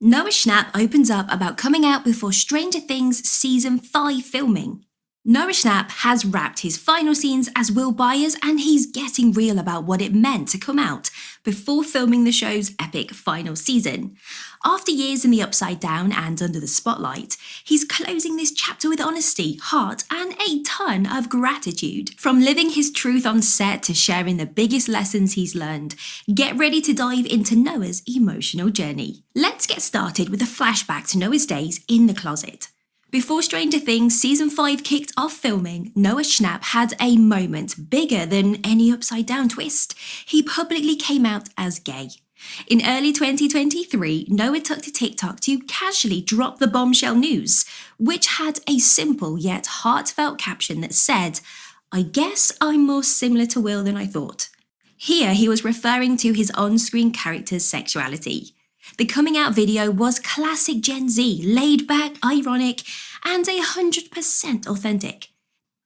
Noah Schnapp opens up about coming out before Stranger Things Season 5 filming. Noah Schnapp has wrapped his final scenes as Will Byers, and he's getting real about what it meant to come out before filming the show's epic final season. After years in the upside down and under the spotlight, he's closing this chapter with honesty, heart, and a ton of gratitude. From living his truth on set to sharing the biggest lessons he's learned, get ready to dive into Noah's emotional journey. Let's get started with a flashback to Noah's days in the closet. Before Stranger Things Season 5 kicked off filming, Noah Schnapp had a moment bigger than any upside-down twist. He publicly came out as gay. In early 2023, Noah took to TikTok to casually drop the bombshell news, which had a simple yet heartfelt caption that said, "I guess I'm more similar to Will than I thought." Here he was referring to his on-screen character's sexuality. The coming out video was classic Gen Z, laid back, ironic, and 100% authentic.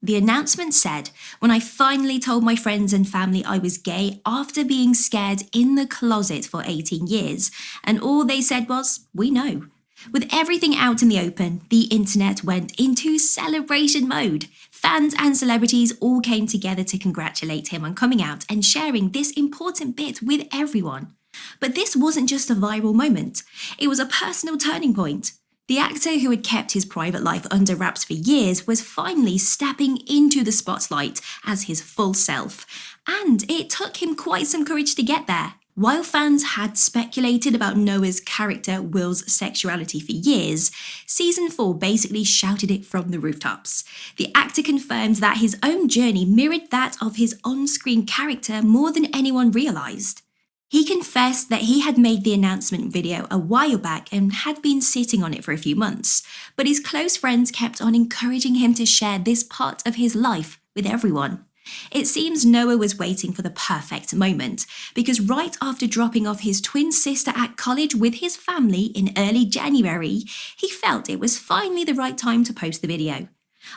The announcement said, "When I finally told my friends and family I was gay after being scared in the closet for 18 years, and all they said was, 'We know.'" With everything out in the open, the internet went into celebration mode. Fans and celebrities all came together to congratulate him on coming out and sharing this important bit with everyone. But this wasn't just a viral moment. It was a personal turning point. The actor who had kept his private life under wraps for years was finally stepping into the spotlight as his full self. And it took him quite some courage to get there. While fans had speculated about Noah's character Will's sexuality for years, Season 4 basically shouted it from the rooftops. The actor confirmed that his own journey mirrored that of his on-screen character more than anyone realised. He confessed that he had made the announcement video a while back and had been sitting on it for a few months, but his close friends kept on encouraging him to share this part of his life with everyone. It seems Noah was waiting for the perfect moment, because right after dropping off his twin sister at college with his family in early January, he felt it was finally the right time to post the video.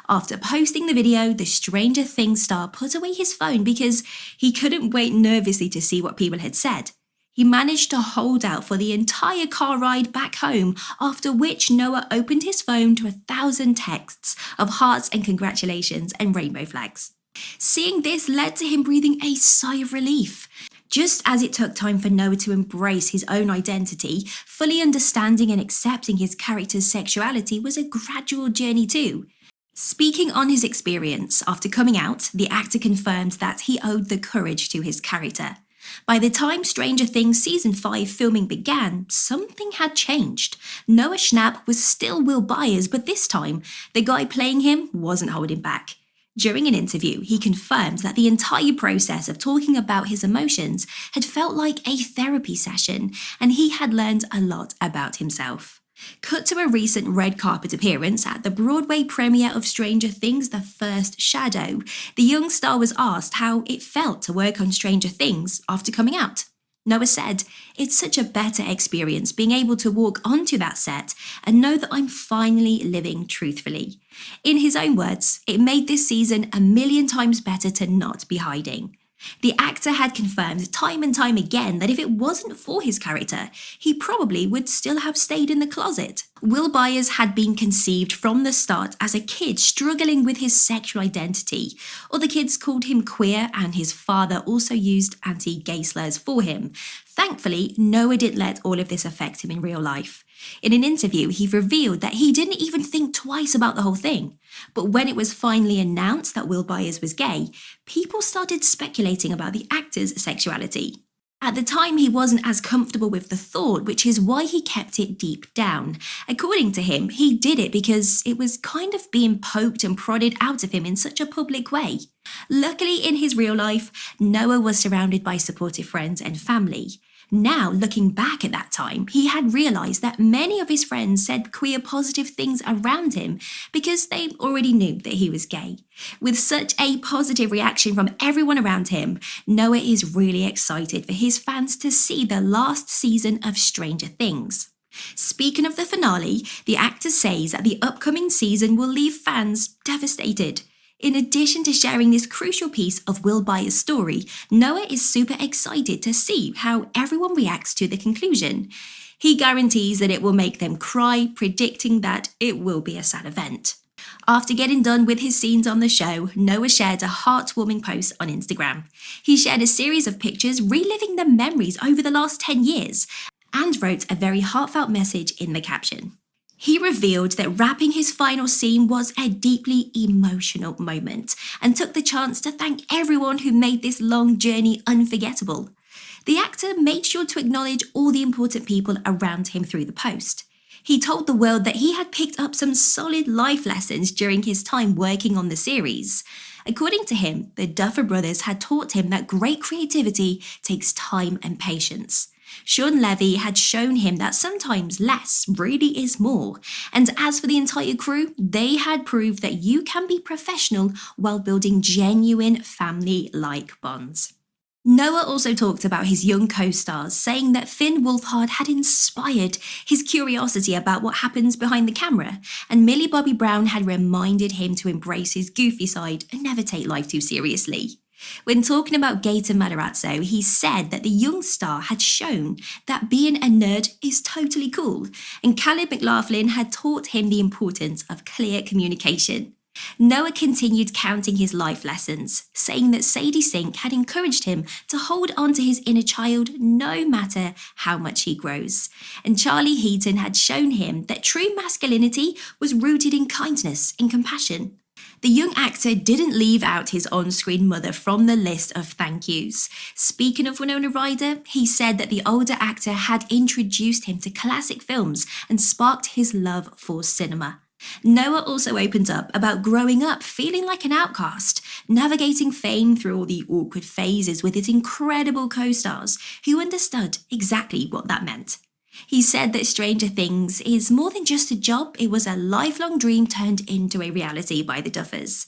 After posting the video, the Stranger Things star put away his phone because he couldn't wait nervously to see what people had said. He managed to hold out for the entire car ride back home, after which Noah opened his phone to 1,000 texts of hearts and congratulations and rainbow flags. Seeing this led to him breathing a sigh of relief. Just as it took time for Noah to embrace his own identity, fully understanding and accepting his character's sexuality was a gradual journey too. Speaking on his experience after coming out, the actor confirmed that he owed the courage to his character. By the time Stranger Things Season 5 filming began, something had changed. Noah Schnapp was still Will Byers, but this time, the guy playing him wasn't holding back. During an interview, he confirmed that the entire process of talking about his emotions had felt like a therapy session, and he had learned a lot about himself. Cut to a recent red carpet appearance at the Broadway premiere of Stranger Things The First Shadow, the young star was asked how it felt to work on Stranger Things after coming out. Noah said, "It's such a better experience being able to walk onto that set and know that I'm finally living truthfully." In his own words, "It made this season 1,000,000 times better to not be hiding." The actor had confirmed time and time again that if it wasn't for his character, he probably would still have stayed in the closet. Will Byers had been conceived from the start as a kid struggling with his sexual identity. Other kids called him queer, and his father also used anti-gay slurs for him. Thankfully, Noah didn't let all of this affect him in real life. In an interview, he revealed that he didn't even think twice about the whole thing. But when it was finally announced that Will Byers was gay, people started speculating about the actor's sexuality. At the time, he wasn't as comfortable with the thought, which is why he kept it deep down. According to him, he did it because it was kind of being poked and prodded out of him in such a public way. Luckily, in his real life, Noah was surrounded by supportive friends and family. Now, looking back at that time, he had realised that many of his friends said queer positive things around him because they already knew that he was gay. With such a positive reaction from everyone around him, Noah is really excited for his fans to see the last season of Stranger Things. Speaking of the finale, the actor says that the upcoming season will leave fans devastated. In addition to sharing this crucial piece of Will Byers' story, Noah is super excited to see how everyone reacts to the conclusion. He guarantees that it will make them cry, predicting that it will be a sad event. After getting done with his scenes on the show, Noah shared a heartwarming post on Instagram. He shared a series of pictures reliving the memories over the last 10 years and wrote a very heartfelt message in the caption. He revealed that wrapping his final scene was a deeply emotional moment and took the chance to thank everyone who made this long journey unforgettable. The actor made sure to acknowledge all the important people around him through the post. He told the world that he had picked up some solid life lessons during his time working on the series. According to him, the Duffer Brothers had taught him that great creativity takes time and patience. Sean Levy had shown him that sometimes less really is more. And as for the entire crew, they had proved that you can be professional while building genuine family-like bonds. Noah also talked about his young co-stars, saying that Finn Wolfhard had inspired his curiosity about what happens behind the camera, and Millie Bobby Brown had reminded him to embrace his goofy side and never take life too seriously. When talking about Gator Matarazzo, he said that the young star had shown that being a nerd is totally cool, and Caleb McLaughlin had taught him the importance of clear communication. Noah continued counting his life lessons, saying that Sadie Sink had encouraged him to hold on to his inner child no matter how much he grows. And Charlie Heaton had shown him that true masculinity was rooted in kindness and compassion. The young actor didn't leave out his on-screen mother from the list of thank yous. Speaking of Winona Ryder, he said that the older actor had introduced him to classic films and sparked his love for cinema. Noah also opened up about growing up feeling like an outcast, navigating fame through all the awkward phases with his incredible co-stars who understood exactly what that meant. He said that Stranger Things is more than just a job, it was a lifelong dream turned into a reality by the Duffers.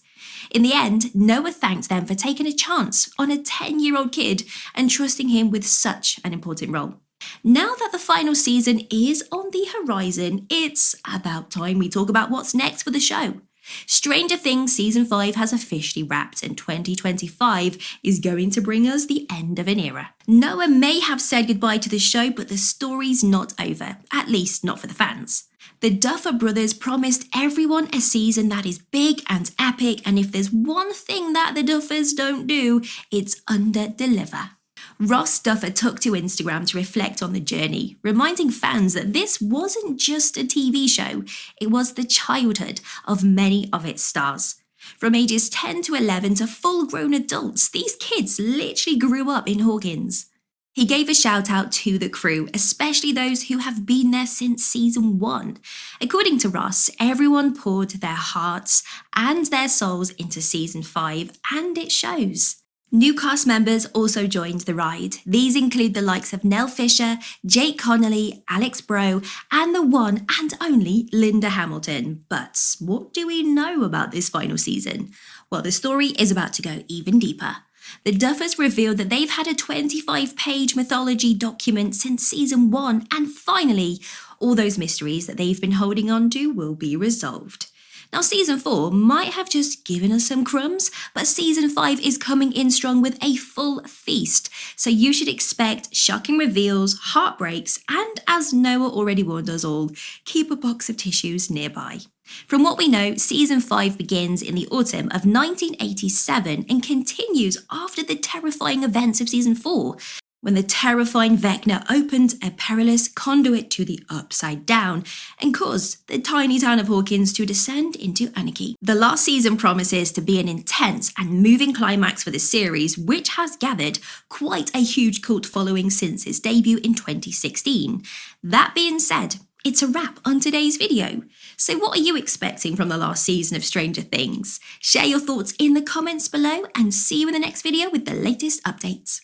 In the end, Noah thanked them for taking a chance on a 10-year-old kid and trusting him with such an important role. Now that the final season is on the horizon, it's about time we talk about what's next for the show. Stranger Things Season 5 has officially wrapped, and 2025 is going to bring us the end of an era. Noah may have said goodbye to the show, but the story's not over, at least not for the fans. The Duffer Brothers promised everyone a season that is big and epic, and if there's one thing that the Duffers don't do, it's under-deliver. Ross Duffer took to Instagram to reflect on the journey, reminding fans that this wasn't just a TV show, it was the childhood of many of its stars. From ages 10 to 11 to full-grown adults, these kids literally grew up in Hawkins. He gave a shout out to the crew, especially those who have been there since season 1. According to Ross, everyone poured their hearts and their souls into season 5, and it shows. New cast members also joined the ride. These include the likes of Nell Fisher, Jake Connolly, Alex Bro, and the one and only Linda Hamilton. But what do we know about this final season? Well, the story is about to go even deeper. The Duffers revealed that they've had a 25-page mythology document since season 1, and finally, all those mysteries that they've been holding on to will be resolved. Now, season 4 might have just given us some crumbs, but season 5 is coming in strong with a full feast. So you should expect shocking reveals, heartbreaks, and as Noah already warned us all, keep a box of tissues nearby. From what we know, season 5 begins in the autumn of 1987 and continues after the terrifying events of season 4. When the terrifying Vecna opened a perilous conduit to the Upside Down and caused the tiny town of Hawkins to descend into anarchy. The last season promises to be an intense and moving climax for the series, which has gathered quite a huge cult following since its debut in 2016. That being said, it's a wrap on today's video. So what are you expecting from the last season of Stranger Things? Share your thoughts in the comments below and see you in the next video with the latest updates.